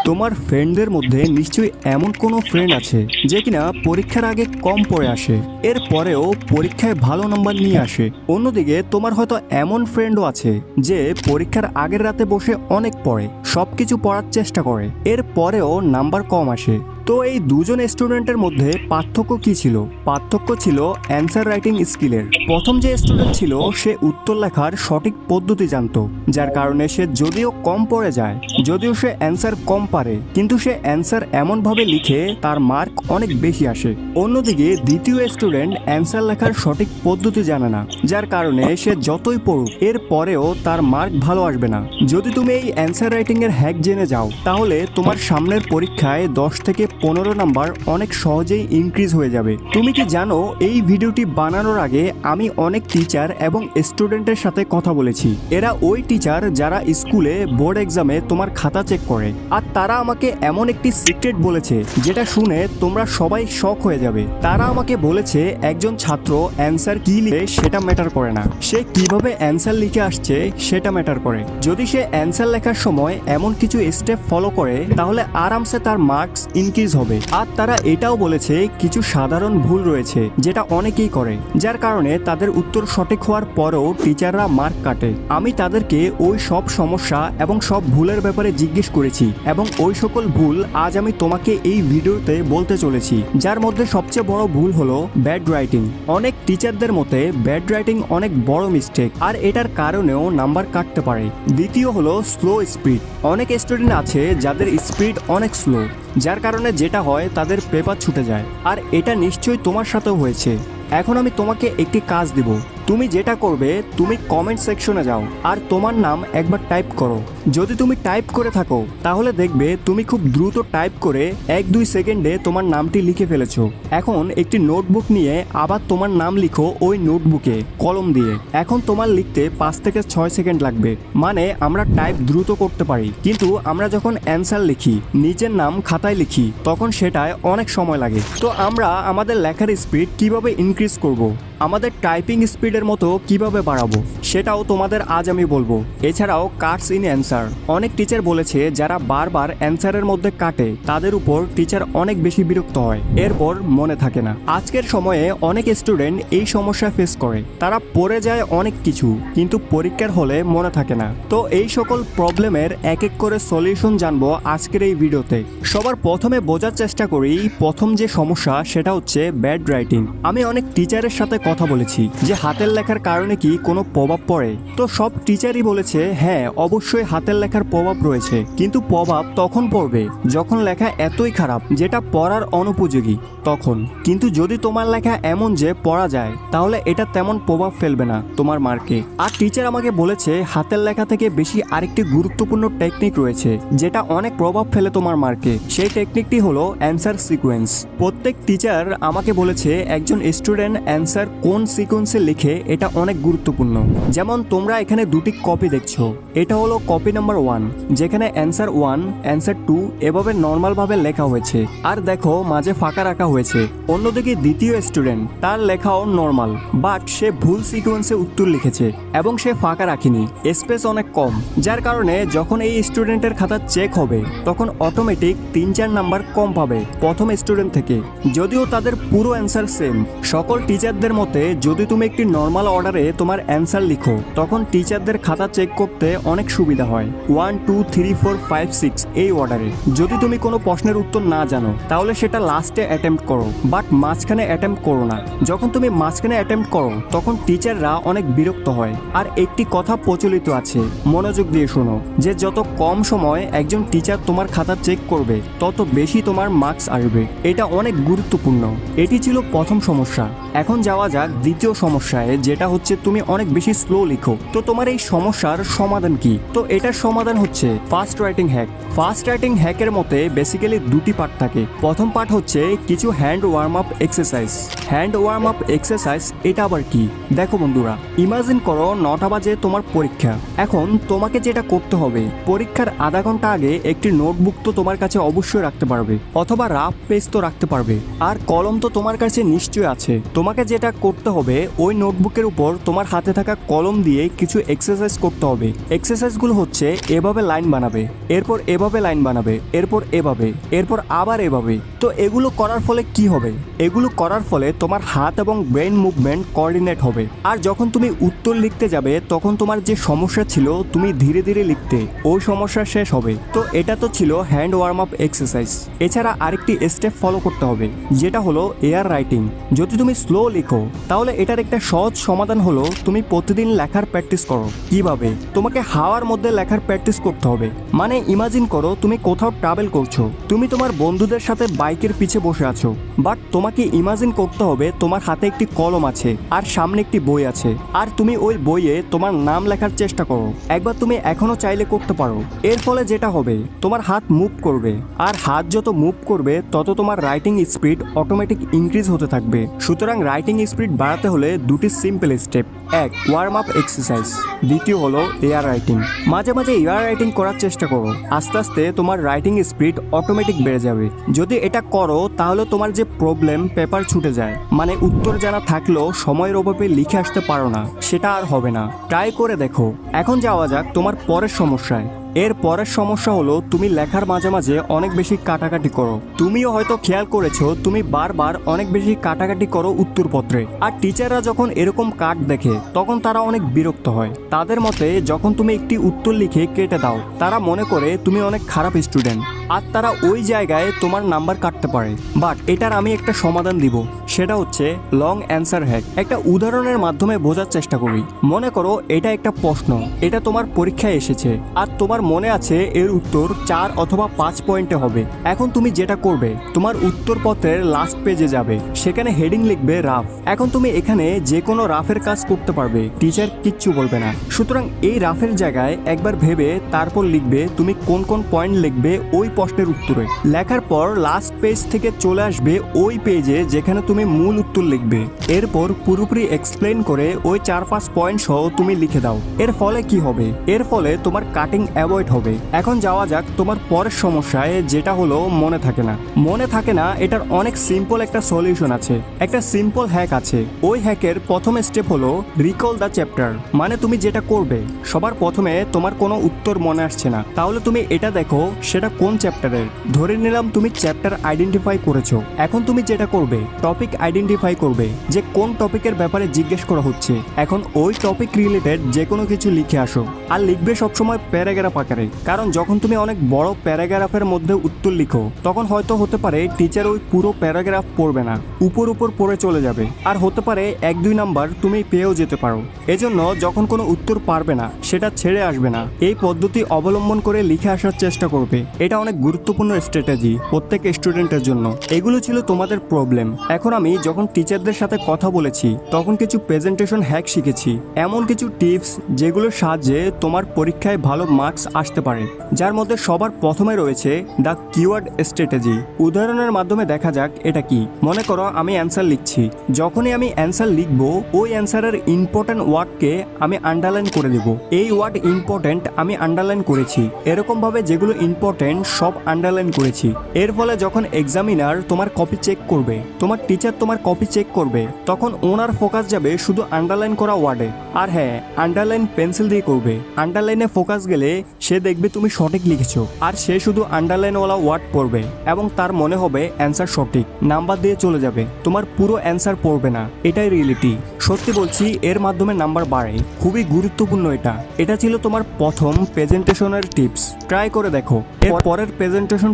তোমার ফ্রেন্ডদের মধ্যে নিশ্চয়ই এমন কোনো ফ্রেন্ড আছে যে কিনা পরীক্ষার আগে কম পড়ে আসে, এর পরেও পরীক্ষায় ভালো নাম্বার নিয়ে আসে। অন্যদিকে তোমার হয়তো এমন ফ্রেন্ডও আছে যে পরীক্ষার আগের রাতে বসে অনেক পড়ে, সবকিছু পড়ার চেষ্টা করে, এর পরেও নাম্বার কম আসে। তো এই দুজন স্টুডেন্টের মধ্যে পার্থক্য কি ছিল? পার্থক্য ছিল অ্যান্সার রাইটিং স্কিলের। প্রথম যে স্টুডেন্ট ছিল সে উত্তর লেখার সঠিক পদ্ধতি জানতো, যার কারণে সে যদিও কম পড়ে যায়, যদিও সে অ্যান্সার কম পারে, কিন্তু সে অ্যান্সার এমনভাবে লিখে তার মার্ক অনেক বেশি আসে। অন্যদিকে দ্বিতীয় স্টুডেন্ট অ্যান্সার লেখার সঠিক পদ্ধতি জানে না, যার কারণে সে যতই পড়ুক এর পরেও তার মার্ক ভালো আসবে না। যদি তুমি এই অ্যান্সার রাইটিং এর হ্যাক জেনে যাও, তাহলে তোমার সামনের পরীক্ষায় 10 থেকে 15 নাম্বার অনেক সহজেই ইনক্রিজ হয়ে যাবে। তুমি কি জানো, এই ভিডিওটি বানানোর আগে আমি অনেক টিচার এবং স্টুডেন্টের সাথে কথা বলেছি। এরা ওই টিচার যারা স্কুলে বোর্ড এক্সামে তোমার খাতা চেক করে, আর তারা আমাকে এমন একটি সিক্রেট বলেছে যেটা শুনে তোমরা সবাই শক হয়ে যাবে। তারা আমাকে বলেছে একজন ছাত্র অ্যান্সার কি লিখে সেটা ম্যাটার করে না, সে কিভাবে অ্যান্সার লিখে আসছে সেটা ম্যাটার করে। যদি সে অ্যান্সার লেখার সময় এমন কিছু স্টেপ ফলো করে, তাহলে আরামসে তার মার্কস ইনক্রিজ হবে। আর তারা এটাও বলেছে কিছু সাধারণ ভুল রয়েছে যেটা অনেকেই করে, যার কারণে তাদের উত্তর সঠিক হওয়ার পরেও টিচাররা মার্ক কাটে। আমি তাদেরকে ওই সব সমস্যা এবং সব ভুলের ব্যাপারে জিজ্ঞেস করেছি, এবং ওই সকল ভুল আজ আমি তোমাকে এই ভিডিওতে বলতে চলেছি। যার মধ্যে সবচেয়ে বড় ভুল হলো ব্যাড রাইটিং। অনেক টিচারদের মতে ব্যাড রাইটিং অনেক বড় মিস্টেক, আর এটার কারণেও নাম্বার কাটতে পারে। দ্বিতীয় হলো স্লো স্পিড। অনেক স্টুডেন্ট আছে যাদের স্পিড অনেক স্লো, যার কারণে যেটা হয় তাদের পেপার ছুটে যায়, আর এটা নিশ্চয়ই তোমার সাথেও হয়েছে। এখন আমি তোমাকে একটি কাজ দিব। তুমি যেটা করবে, তুমি কমেন্ট সেকশনে যাও আর তোমার নাম একবার টাইপ করো। যদি তুমি টাইপ করে থাকো, তাহলে দেখবে তুমি খুব দ্রুত টাইপ করে 1-2 সেকেন্ডে তোমার নামটি লিখে ফেলেছো। এখন একটি নোটবুক নিয়ে আবার তোমার নাম লিখো ওই নোটবুকে কলম দিয়ে। এখন তোমার লিখতে 5 থেকে 6 সেকেন্ড লাগবে। মানে আমরা টাইপ দ্রুত করতে পারি, কিন্তু আমরা যখন অ্যান্সার লিখি, নিজের নাম খাতায় লিখি, তখন সেটায় অনেক সময় লাগে। তো আমরা আমাদের লেখার স্পিড কিভাবে ইনক্রিজ করব, আমাদের টাইপিং স্পিডের মতো কিভাবে বাড়াবো, সেটাও তোমাদের আজ আমি বলবো। এছাড়াও কাটস ইন অ্যান্সার। অনেক টিচার বলেছে যারা বারবার অ্যান্সারের মধ্যে কাটে তাদের উপর টিচার অনেক বেশি বিরক্ত হয়, এরপর মনে থাকে না। আজকের সময়ে অনেক স্টুডেন্ট এই সমস্যা ফেস করে, তারা পড়ে যায় অনেক কিছু, কিন্তু পরীক্ষার হলে মনে থাকে না। তো এই সকল প্রবলেমের এক এক করে সলিউশন জানবো আজকের এই ভিডিওতে। সবার প্রথমে বোঝার চেষ্টা করি, প্রথম যে সমস্যা সেটা হচ্ছে ব্যাড রাইটিং। আমি অনেক টিচারের সাথে কথা বলেছি যে হাতের লেখার কারণে কি কোনো প্রভাব পড়ে। তো সব টিচারই বলেছে হ্যাঁ, অবশ্যই হাতের লেখার প্রভাব রয়েছে, কিন্তু প্রভাব তখন পড়বে যখন লেখা এতই খারাপ যেটা পড়ার অনুপযোগী তখন। কিন্তু যদি তোমার লেখা এমন যে পড়া যায়, তাহলে এটা তেমন প্রভাব ফেলবে না তোমার মার্কে। আর টিচার আমাকে বলেছে হাতের লেখা থেকে বেশি আরেকটি গুরুত্বপূর্ণ টেকনিক রয়েছে যেটা অনেক প্রভাব ফেলে তোমার মার্কে। সেই টেকনিকটি হলো অ্যান্সার সিকোয়েন্স। প্রত্যেক টিচার আমাকে বলেছে একজন স্টুডেন্ট অ্যান্সার কোন সিকোয়েন্সে লিখে এটা অনেক গুরুত্বপূর্ণ। যেমন তোমরা এখানে দুটি কপি দেখছো, এটা হলো কপি নাম্বার 1, যেখানে অ্যান্সার 1, অ্যান্সার 2 এভাবে নর্মাল ভাবে লেখা হয়েছে, আর দেখো মাঝে ফাঁকা রাখা হয়েছে। অন্যদিকে দ্বিতীয় স্টুডেন্ট, তার লেখাও নর্মাল, বাট সে ভুল সিকোয়েন্সে উত্তর লিখেছে এবং সে ফাঁকা রাখেনি, স্পেস অনেক কম, যার কারণে যখন এই স্টুডেন্টের খাতা চেক হবে তখন অটোমেটিক 3-4 নাম্বার কম পাবে প্রথম স্টুডেন্ট থেকে, যদিও তাদের পুরো অ্যান্সার সেম। সকল টিচারদের মতে যদি তুমি একটি নর্মাল অর্ডারে তোমার অ্যান্সার লিখো, তখন টিচারদের খাতা চেক করতে অনেক সুবিধা হয় 1 2 3 4 5 6 এই অর্ডারে। যদি তুমি কোনো প্রশ্নের উত্তর না জানো, তাহলে সেটা লাস্টে অ্যাটেম্প্ট করো, বাট মাঝখানে অ্যাটেম্প্ট করো না। যখন তুমি মাঝখানে অ্যাটেম্প্ট করো তখন টিচাররা অনেক বিরক্ত হয়। আর একটি কথা প্রচলিত আছে, মনোযোগ দিয়ে শোনো, যে যত কম সময় একজন টিচার তোমার খাতা চেক করবে তত বেশি তোমার মার্কস আসবে। এটা অনেক গুরুত্বপূর্ণ। এটি ছিল প্রথম সমস্যা। এখন যাওয়া যাক দ্বিতীয় সমস্যায়, যেটা হচ্ছে তুমি অনেক বেশি স্লো লিখো। তো তোমার এই সমস্যার সমাধান কি? তো এটার সমাধান হচ্ছে fast writing hack. Fast writing হ্যাকের মতে বেসিক্যালি দুটি পার্ট থাকে। প্রথম পার্ট হচ্ছে কিছু hand warm up exercise. Hand warm up exercise এটা আবার কি? দেখো বন্ধুরা, ইমাজিন করো 9টা বাজে তোমার পরীক্ষা। এখন তোমাকে যেটা করতে হবে, পরীক্ষার আধা ঘন্টা আগে একটি নোটবুক তো তোমার কাছে অবশ্যই রাখতে পারবে, অথবা রাফ পেজ তো রাখতে পারবে, আর কলম তো তোমার কাছে নিশ্চয়ই আছে। তোমাকে যেটা করতে হবে, ওই নোটবুকের উপর তোমার হাতে থাকা কলম দিয়ে কিছু এক্সারসাইজ করতে হবে। এক্সারসাইজগুলো হচ্ছে হচ্ছে এভাবে লাইন বানাবে, এরপর এভাবে লাইন বানাবে, এরপর এভাবে, এরপর আবার এভাবে। তো এগুলো করার ফলে কি হবে? এগুলো করার ফলে তোমার হাত এবং ব্রেন মুভমেন্ট কোঅর্ডিনেট হবে। আর যখন তুমি উত্তর লিখতে যাবে তখন তোমার যে সমস্যা ছিল তুমি ধীরে ধীরে লিখতে, ওই সমস্যা শেষ হবে। তো এটা তো ছিল হ্যান্ড ওয়ার্ম আপ এক্সারসাইজ। এছাড়া আরেকটি স্টেপ ফলো করতে হবে, যেটা হলো এয়ার রাইটিং। যদি তুমি স্লো লিখো তাহলে এটার একটা সহজ সমাধান হলো তুমি প্রতিদিন লেখার প্র্যাকটিস করো। কিভাবে? তোমাকে হাওয়ার মধ্যে লেখার প্র্যাকটিস করতে হবে। মানে ইমাজিন করো তুমি কোথাও ট্রাভেল করছো, তুমি তোমার বন্ধুদের সাথে বাইকের পিছে বসে আছো, বাট তোমাকে ইমাজিন করতে হবে তোমার হাতে একটি কলম আছে আর সামনে একটি বই আছে, আর তুমি ওই বইয়ে তোমার নাম লেখার চেষ্টা করো। একবার তুমি এখনো চাইলে করতে পারো। এর ফলে যেটা হবে তোমার হাত মুভ করবে, আর হাত যত মুভ করবে তত তোমার রাইটিং স্পিড অটোমেটিক ইনক্রিজ হতে থাকবে। সুতরাং রাইটিং স্পিড বাড়াতে হলে দুটি সিম্পল স্টেপ। এক, ওয়ার্ম আপ এক্সারসাইজ। দ্বিতীয় হলো এয়ার রাইটিং। মাঝে মাঝে এয়ার রাইটিং করার চেষ্টা করো, আস্তে আস্তে তোমার রাইটিং স্পিড অটোমেটিক বেড়ে যাবে। যদি এটা করো তাহলে তোমার যে প্রবলেম পেপার ছুটে যায়, মানে উত্তর জানা থাকলেও সময়ের অভাবে লিখে আসতে পারো না, সেটা আর হবে না। ট্রাই করে দেখো। এখন যাওয়া যাক তোমার পরের সমস্যায়। এর পরের সমস্যা হলো তুমি লেখার মাঝে মাঝে অনেক বেশি কাটাকাটি করো। তুমিও হয়তো খেয়াল করেছো তুমি বারবার অনেক বেশি কাটাকাটি করো উত্তরপত্রে। আর টিচাররা যখন এরকম কাট দেখে তখন তারা অনেক বিরক্ত হয়। তাদের মতে যখন তুমি একটি উত্তর লিখে কেটে দাও তারা মনে করে তুমি অনেক খারাপ স্টুডেন্ট, আর তারা ওই জায়গায় তোমার নাম্বার কাটতে পারে। বাট এটার আমি একটা সমাধান দিব, সেটা হচ্ছে লং অ্যান্সার হ্যাক। একটা উদাহরণের মাধ্যমে বোঝার চেষ্টা করি। মনে করো এটা একটা প্রশ্ন, এটা তোমার পরীক্ষায় এসেছে আর তোমার মনে আছে এর উত্তর 4 অথবা 5 পয়েন্টে হবে। এখন তুমি যেটা করবে তোমার উত্তরপত্রের লাস্ট পেজে যাবে, সেখানে হেডিং লিখবে রাফ। এখন তুমি এখানে যে কোনো রাফের কাজ করতে পারবে, টিচার কিচ্ছু বলবে না। সুতরাং এই রাফের জায়গায় একবার ভেবে তারপর লিখবে তুমি কোন কোন পয়েন্ট লিখবে ওই প্রশ্নের উত্তরে। লেখার পর লাস্ট পেজ থেকে চলে আসবে ওই পেজে যেখানে তুমি মূল উত্তর লিখবে। এরপর পুরোপুরি এক্সপ্লেন করে ওই 4-5 পয়েন্ট সহ তুমি লিখে দাও। এর ফলে কি হবে? এর ফলে তোমার কাটিং অ্যাভয়েড হবে। এখন যাওয়া যাক তোমার পরের সমস্যায়, যেটা হলো মনে থাকে না। মনে থাকে না, এটার অনেক সিম্পল একটা সলিউশন আছে, একটা সিম্পল হ্যাক আছে। ওই হ্যাকের প্রথম স্টেপ হলো রিকল দ্য চ্যাপ্টার। মানে তুমি যেটা করবে, সবার প্রথমে তোমার কোনো উত্তর মনে আসছে না, তাহলে তুমি এটা দেখো সেটা কোন চ্যাপ্টারের। ধরে নিলাম তুমি চ্যাপ্টার আইডেন্টিফাই করেছো। এখন তুমি যেটা করবে টপিক আইডেন্টিফাই করবে, যে কোন টপিকের ব্যাপারে জিজ্ঞেস করা হচ্ছে। এখন ওই টপিক রিলেটেড যে কোনো কিছু লিখে আসো, আর লিখবে সবসময় প্যারাগ্রাফ আকারে। কারণ যখন তুমি অনেক বড় প্যারাগ্রাফের মধ্যে উত্তর লিখো তখন হয়তো হতে পারে টিচার ওই পুরো প্যারাগ্রাফ পড়বে না, উপর উপর পড়ে চলে যাবে, আর হতে পারে 1-2 নাম্বার তুমি পেয়েও যেতে পারো। এজন্য যখন কোনো উত্তর পারবে না সেটা ছেড়ে আসবে না, এই পদ্ধতি অবলম্বন করে লিখে আসার চেষ্টা করবে। এটা অনেক গুরুত্বপূর্ণ স্ট্র্যাটেজি প্রত্যেক স্টুডেন্টের জন্য। এগুলো ছিল তোমাদের প্রবলেম। এখন আমি যখন টিচারদের সাথে কথা বলেছি তখন কিছু প্রেজেন্টেশন হ্যাক শিখেছি, এমন কিছু টিপস যেগুলোর সাহায্যে তোমার পরীক্ষায় ভালো মার্কস আসতে পারে। যার মধ্যে সবার প্রথমে রয়েছে দ্য কিওয়ার্ড স্ট্র্যাটেজি। উদাহরণের মাধ্যমে দেখা যাক এটা কি। মনে করো আমি অ্যান্সার লিখছি, যখনই আমি অ্যান্সার লিখবো ওই অ্যান্সারের ইম্পর্টেন্ট ওয়ার্ডকে আমি আন্ডারলাইন করে দেব। এই ওয়ার্ড ইম্পর্টেন্ট আমি আন্ডারলাইন করেছি, এরকম ভাবে যেগুলো ইম্পর্টেন্ট সব আন্ডারলাইন করেছি। এর ফলে যখন এক্সামিনার তোমার কপি চেক করবে, তোমার টিচার তোমার কপি চেক করবে, তখন ওনার ফোকাস যাবে শুধু আন্ডারলাইন করা ওয়ার্ডে। আর হ্যাঁ, আন্ডারলাইন পেন্সিল দিয়ে করবে। আন্ডারলাইনে ফোকাস গেলে সে দেখবে তুমি সঠিক লিখেছো, আর সে শুধু আন্ডারলাইনওয়ালা ওয়ার্ড পড়বে এবং তার মনে হবে অ্যান্সার সঠিক, নাম্বার দিয়ে চলে যাবে, তোমার পুরো অ্যান্সার পড়বে না। এটাই রিয়েলিটি। সত্যি বলছি, এর মাধ্যমে নাম্বার বাড়ে। খুবই গুরুত্বপূর্ণ এটা। এটা ছিল তোমার প্রথম প্রেজেন্টেশনের টিপস। ট্রাই করে দেখো। এর পরের প্রেজেন্টেশন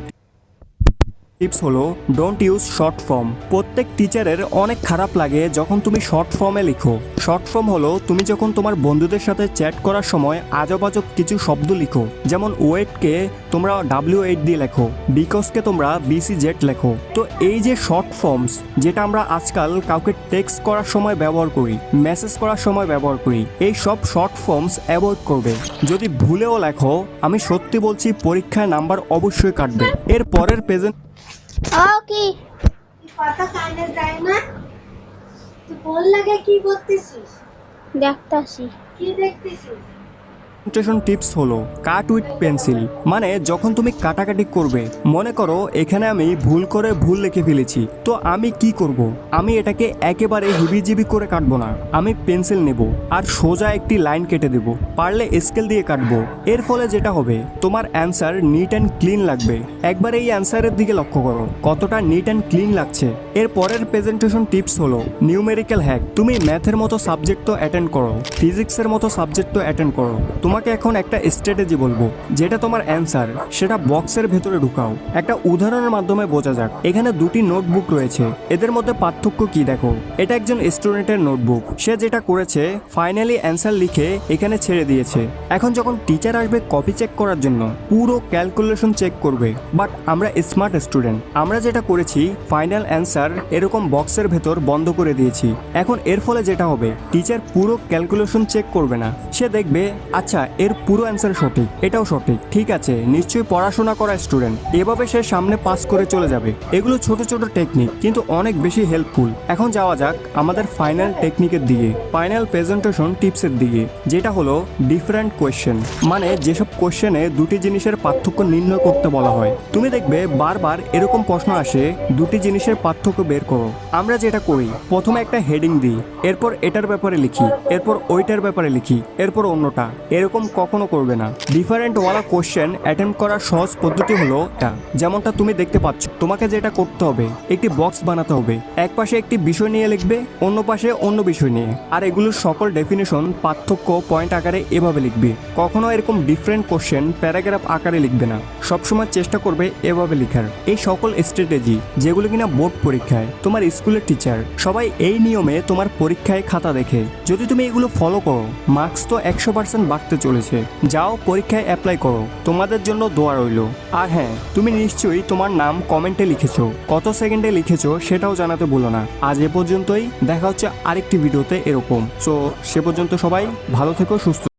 টিপস হলো ডোন্ট ইউজ শর্ট ফর্ম। প্রত্যেক টিচারের অনেক খারাপ লাগে যখন তুমি শর্ট ফর্মে লিখো। শর্ট ফর্ম হলো তুমি যখন তোমার বন্ধুদের সাথে চ্যাট করার সময় আজব আজব কিছু শব্দ লিখো, যেমন ওয়েটকে তোমরা W8 দিয়ে লেখো, বিকজকে তোমরা BCZ লেখো। তো এই যে শর্ট ফর্মস, যেটা আমরা আজকাল কাউকে টেক্সট করার সময় ব্যবহার করি, মেসেজ করার সময় ব্যবহার করি, এই সব শর্ট ফর্মস অ্যাভয়েড করবে। যদি ভুলেও লেখো, আমি সত্যি বলছি পরীক্ষায় নাম্বার অবশ্যই কাটবে। এর পরের প্রেজেন্ট কি কথা কানে যায় না? তুই ফোন লাগে কি করতেছিস? দেখতাছি। কি দেখতেছিস? প্রেজেন্টেশন টিপস হলো কাট উইথ পেন্সিল। মানে যখন তুমি কাটাকাটি করবে, মনে করো এখানে আমি ভুল করে ভুল লিখে ফেলেছি, তো আমি কি করব? আমি এটাকে একেবারে হিবিজিবি করে কাটবো না, আমি পেন্সিল নেব আর সোজা একটি লাইন কেটে দেব, পারলে স্কেল দিয়ে কাটবো। এর ফলে যেটা হবে, তোমার অ্যান্সার নিট অ্যান্ড ক্লিন লাগবে। একবার এই অ্যান্সারের দিকে লক্ষ্য করো কতটা নিট অ্যান্ড ক্লিন লাগছে। এর পরের প্রেজেন্টেশন টিপস হলো নিউমেরিক্যাল হ্যাক। তুমি ম্যাথের মতো সাবজেক্ট তো অ্যাটেন্ড করো, ফিজিক্সের মতো সাবজেক্ট তো অ্যাটেন্ড করো, তোমাকে এখন একটা স্ট্র্যাটেজি বলবো, যেটা তোমার অ্যান্সার সেটা বক্সের ভেতরে ঢুকাও। একটা উদাহরণের মাধ্যমে বোঝা যাক। এখানে দুটি নোটবুক রয়েছে, এদের মধ্যে পার্থক্য কি দেখো। এটা একজন স্টুডেন্টের নোটবুক, সে যেটা করেছে ফাইনালি অ্যান্সার লিখে এখানে ছেড়ে দিয়েছে। এখন যখন টিচার আসবে কপি চেক করার জন্য, পুরো ক্যালকুলেশন চেক করবে। বাট আমরা স্মার্ট স্টুডেন্ট, আমরা যেটা করেছি ফাইনাল অ্যান্সার এরকম বক্সের ভেতর বন্ধ করে দিয়েছি। এখন এর ফলে যেটা হবে, টিচার পুরো ক্যালকুলেশন চেক করবে না, সে দেখবে আচ্ছা এর পুরো অ্যান্সার সঠিক, এটাও সঠিক, ঠিক আছে নিশ্চয়ই পড়াশোনা করা স্টুডেন্ট, এভাবে সে সামনে পাস করে চলে যাবে। এগুলো ছোট ছোট টেকনিক কিন্তু অনেক বেশি হেল্পফুল। এখন যাওয়া যাক আমাদের ফাইনাল টেকনিকের দিকে, ফাইনাল প্রেজেন্টেশন টিপসের দিকে, যেটা হলো ডিফারেন্ট কোয়েশ্চেন। মানে যেসব কোয়েশ্চেনে দুটি জিনিসের পার্থক্য নির্ণয় করতে বলা হয়। তুমি দেখবে বারবার এরকম প্রশ্ন আসে, দুটি জিনিসের পার্থক্য বের করো। আমরা যেটা করি, প্রথমে একটা হেডিং দিই, এরপর এটার ব্যাপারে লিখি, এরপর ওইটার ব্যাপারে লিখি, এরপর অন্যটা। এরকম কখনো করবে না। ডিফারেন্ট ওয়ালা কোশ্চেন অ্যাটেম্প করার সহজ পদ্ধতি হলো এটা, যেমনটা তুমি দেখতে পাচ্ছ। তোমাকে যেটা করতে হবে, একটি বক্স বানাতে হবে, এক পাশে একটি বিষয় নিয়ে লিখবে, অন্য পাশে অন্য বিষয় নিয়ে, আর এগুলোর সকল ডেফিনেশন পার্থক্য পয়েন্ট আকারে এভাবে লিখবে। কখনো এরকম ডিফারেন্ট কোশ্চেন প্যারাগ্রাফ আকারে লিখবে না, সবসময় চেষ্টা করবে এভাবে লেখার। এই সকল স্ট্র্যাটেজি যেগুলো কিনা বোর্ড পরীক্ষায়, তোমার স্কুলের টিচার সবাই এই নিয়মে তোমার পরীক্ষায় খাতা দেখে। যদি তুমি এগুলো ফলো করো, মার্কস তো 100% বাড়তে চলেছে। যাও পরীক্ষায় অ্যাপ্লাই করো, তোমাদের জন্য দোয়া রইল। আর হ্যাঁ, তুমি নিশ্চয়ই তোমার নাম কমেন্টে লিখেছো, কত সেকেন্ডে লিখেছো সেটাও জানাতে ভুলো না। আজ এ পর্যন্তই, দেখা হচ্ছে আরেকটি ভিডিওতে এরকম। সো সে পর্যন্ত সবাই ভালো থেকো, সুস্থ